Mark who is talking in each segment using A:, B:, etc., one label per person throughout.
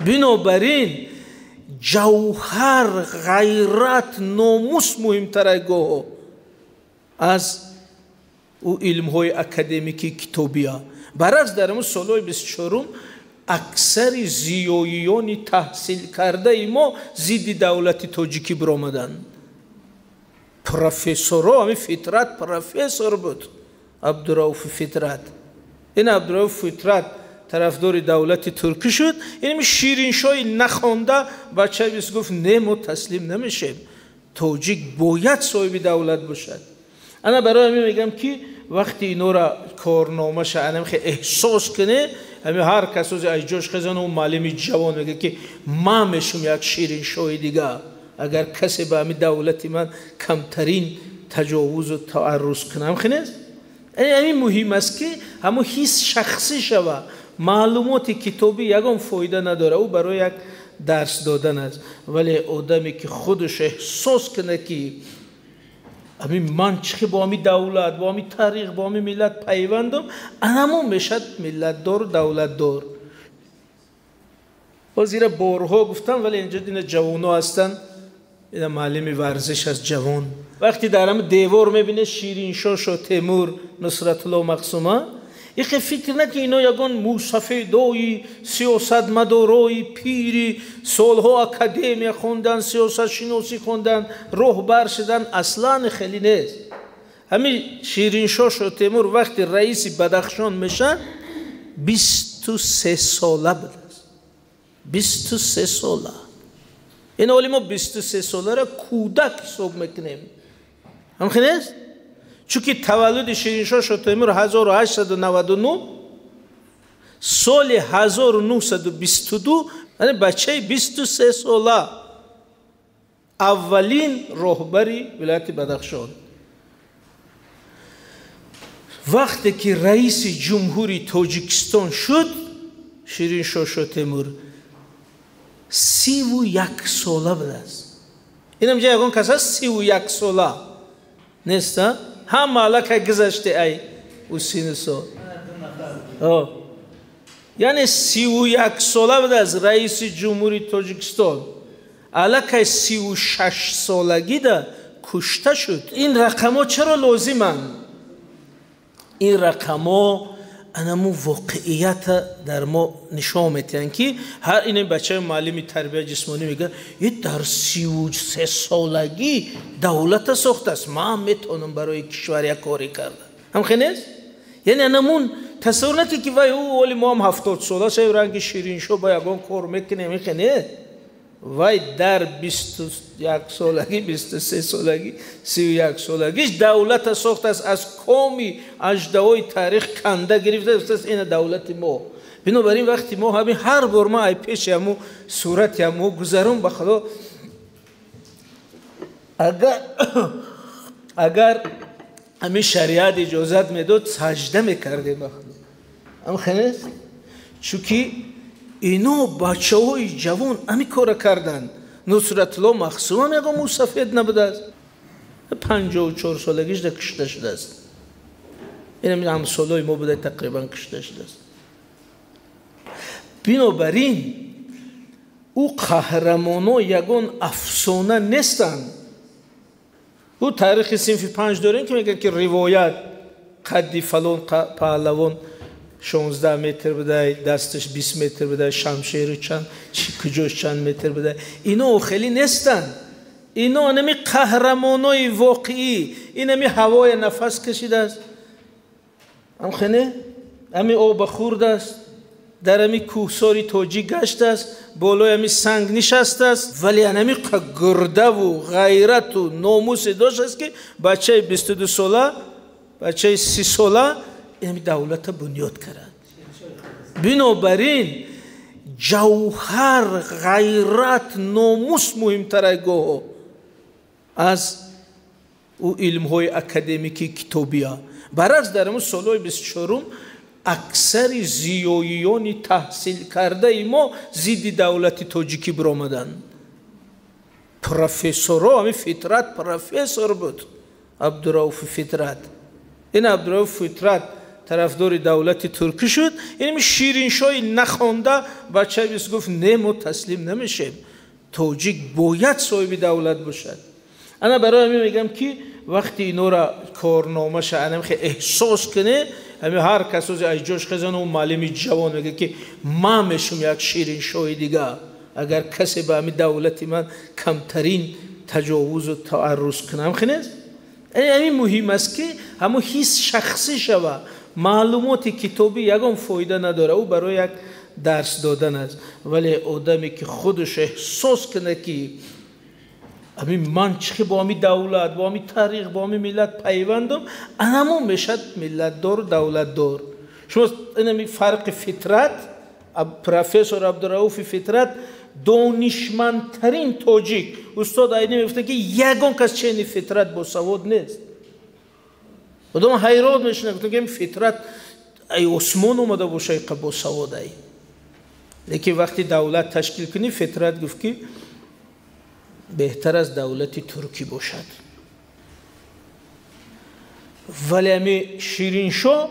A: بنابراین جوهر، غیرت، ناموس مهمتره گاه از او علم های اکادمیکی کتابی ها. برعکس در امون سالهای 24 اکثر زیاییان تحصیل کرده ما ضد دولت تاجیکی برآمدند. پروفسورها، همین فطرت پروفسور بود، عبدالرؤوف فطرت. این عبدالرؤوف فطرت طرفدار دولت ترکی شد. این شیرین شاه نخوانده بچه بیست گفت نه ما تسلیم نمیشیم، تاجیک باید صاحب دولت باشد. انا برای همین میگم که وقتی اینا را کارنامه شأنم خیلی احساس کنه، همین هر کس از اجاش خزانه و معلمی جوان میگه که ما میشم یک شیرین شاه دیگه اگر کسی به همین دولتی من کمترین تجاوز و تعرض کنم. خیلی همین مهم است که همون حس شخصی شوه. معلومات کتابی یکم فایده نداره، او برای یک درس دادن است. ولی آدمی که خودش احساس کنه که همین من چه با همین دولت، با همین تاریخ، با همین ملت پیوندم، همون میشد ملت دار و دولت دار. زیرا بارها گفتم ولی اینجا دینا جوانو هستن، این معلم ورزش از جوان وقتی در هم دیوار میبینه شیرین شاه و تیمور نصرت الله مقسومه، یکی فکر نه که اینا یگان موسفیدای سیاست مدارای پیری سالها اکادمی خوندن، سیاست شناسی خوندن، رهبر شدن. اصلا خیلی نیست. همین شیرین شاه و تیمور وقتی رئیس بدخشان میشن 23 ساله بود. 23 ساله. این حالی ما 23 ساله را کودک حساب میکنیم. هم خیلی نیست؟ چونکه تولد شیرین شاه و تیمور 1899 سال 1922 یعنی بچه 23 ساله اولین رهبری ولایت بدخشان. وقتی که رئیس جمهوری تاجیکستان شد شیرین شاه و تیمور 31 ساله بود است. این هم جای یکان کس هست 31 ساله نیست. هم علاقه گذشته ای او سین سال یعنی 31 ساله بود از رئیس جمهوری تاجیکستان. علاقه 36 سالگی ده کشته شد. این رقم ها چرا لازمن؟ این رقم ها انمو واقعیت در ما نشان میدن که هر این بچه معلم تربیت جسمانی میگه یه در 33 سالگی دولت ساخته است، من میتونم برای کشور یک کاری کردم. هم خیلی نیست؟ یعنی انمون تصور نکنید که وای او ولی ما هم 70 ساله شاید رنگ شیرین شو با یگان کار میکنیم. خیلی وای در 21 سالگی 23 سالگی 31 سالگیش دولت ساخته است، از قومی اجدهای تاریخ کنده گرفته است. این دولت ما. بنابراین وقتی ما همین هر بار ما ای پیش همو صورت همو گذرون به خدا اگر همین شریعت اجازت میداد سجده میکردیم به خدا. هم خیلی چونکه اینا بچه های جوان همی کار کردن. نصرت الله مقسوم هم یکم موسفید نبوده است، 54 سالگیش ده کشته شده است. این هم سالهای ما بوده تقریبا کشته شده است. بنابراین او قهرمان ها یگان افسانه نیستن. او تاریخ صنف 5 دارین که میگه که روایت قدی فلان پهلوان 16 متر بده، دستش 20 متر بده، شمشیر چند کجاش چند متر بده. اینا خیلی نیستن. اینا نمی قهرمانای واقعی، این نمی هوای نفس کشیده است، هم خیلی همی آب خورده است، در همی کوهساری تاجیک گشته است، بالای همی سنگ نشسته است، ولی همی گرده و غیرت و ناموس داشت است که بچه 22 ساله بچه 30 ساله این دولت بنیاد کرد. بنابراین جوهر، غیرت، ناموس مهمتره گاه از او علم های اکادمیکی کتابی ها. برعکس در امون سالهای 24 اکثر زیاییان تحصیل کرده ما ضد دولت تاجیکی برآمدند. پروفسورها، همین فطرت پروفسور بود، عبدالرؤوف فطرت. این عبدالرؤوف فطرت طرفدار دولت ترکی شد. این شیرین شای نخوانده بچه بیست گفت نه ما تسلیم نمیشیم، توجیک باید صاحب دولت باشد. انا برای همین میگم که وقتی اینا را کارنامه شأنم خیلی احساس کنه، همین هر کس از ایجاش خزان و معلمی جوان میگه که ما میشم یک شیرین شای دیگه اگر کسی به همین دولتی من کمترین تجاوز و تعرض کنم. خیلی این مهم است که همون حس شخصی شود. معلومات کتابی یکم فایده نداره، او برای یک درس دادن است. ولی آدمی که خودش احساس کنه که همین من چه با همین دولت، با همین تاریخ، با همین ملت پیوندم، انمو میشد ملت دار و دولت دار. شما این فرق فطرت، پروفسور عبدالرؤوف فطرت دانشمندترین تاجیک استاد آینه میگفته که یگان کس چنین فطرت با سواد نیست. آدم حیران میشن گفتن که این فطرت ای عثمان اومده باشه با سواد ای. لیکن وقتی دولت تشکیل کنی فطرت گفت که بهتر از دولتی ترکی باشد. ولی همی شیرین شاه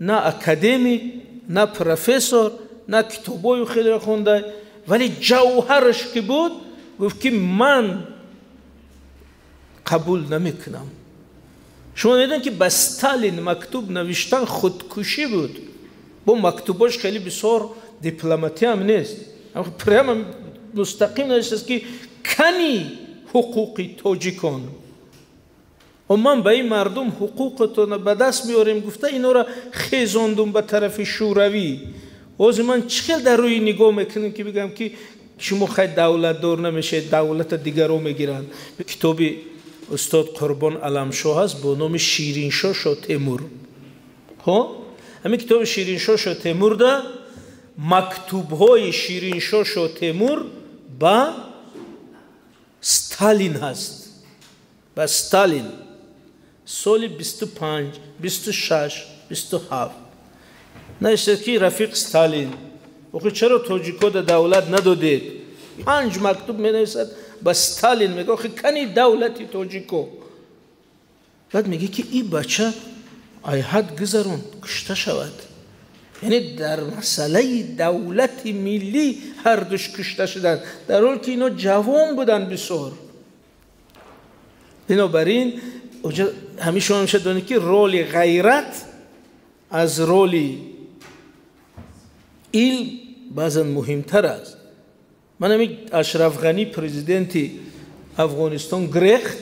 A: نه اکادمیک، نه پروفسور، نه کتابای خیلی خونده، ولی جوهرش که بود گفت که من قبول نمیکنم. شما میدونید که به استالین مکتوب نوشتن خودکشی بود. با مکتوباش خیلی بسیار دیپلماتی هم نیست، اما پریم مستقیم نوشته که کنی حقوقی تاجیکان و من به این مردم حقوقتون به دست میاریم. گفته اینا را خیزاندم به طرف شوروی. از من چقدر در روی نگاه میکنم که بگم که شما خیلی دولت دار نمیشه، دولت دیگر رو میگیرن. کتابی استاد قربان علمشاه هست با نام شیرین شاه شاه تیمور. همین کتاب شیرین شاه شاه تیمور ده مکتوب های شیرین شاه شاه تیمور با ستالین هست. با ستالین سال 25 26 27 نوشته که رفیق ستالین وقتی چرا تاجیکا دولت ندادید؟ 5 مکتوب می نویسد با ستالین میگه آخه کنی دولتی تاجیکا. بعد میگه که این بچه ای حد گذرون کشته شود. یعنی در مسئله دولت ملی هر دوش کشته شدن، در حالی که اینا جوان بودن بسیار. بنابراین همیشه همیشه دانید که رول غیرت از رول علم بعضا مهمتر است. من همین اشرف غنی پرزیدنت افغانستان گرفت،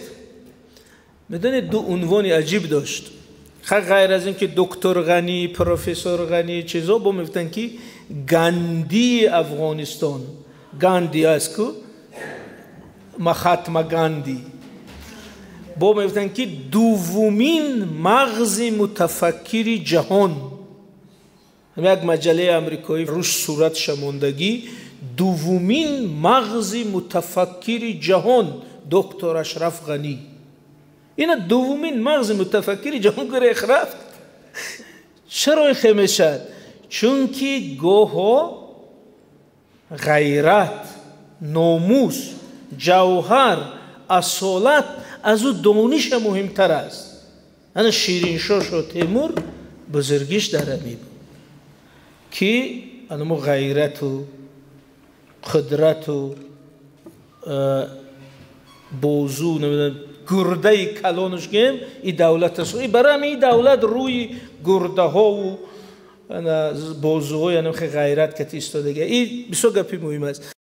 A: میدونید دو عنوان عجیب داشت. غیر از این که دکتر غنی، پروفسور غنی چیزا با میفتن که گاندی افغانستان، گاندی است که مهاتما گاندی، با میفتن که دومین مغز متفکر جهان. یک مجله امریکایی روش صورت شماندگی دومین مغز متفکر جهان دکتر اشرف غنی. این دومین مغز متفکر جهان گره رفت. چرا خیمه شد؟ چون که گوه غیرت، ناموس، جوهر، اصالت از او دانش مهمتر است. انا شیرین شاه شاه تیمور بزرگیش در امی بود که انمو غیرت و قدرت و بازو نمیدونم گرده کلانش گیم این دولت است. برای همین این دولت روی گرده ها و بازوهای غیرت که ایستادگی. این بسیار گپی مهم است.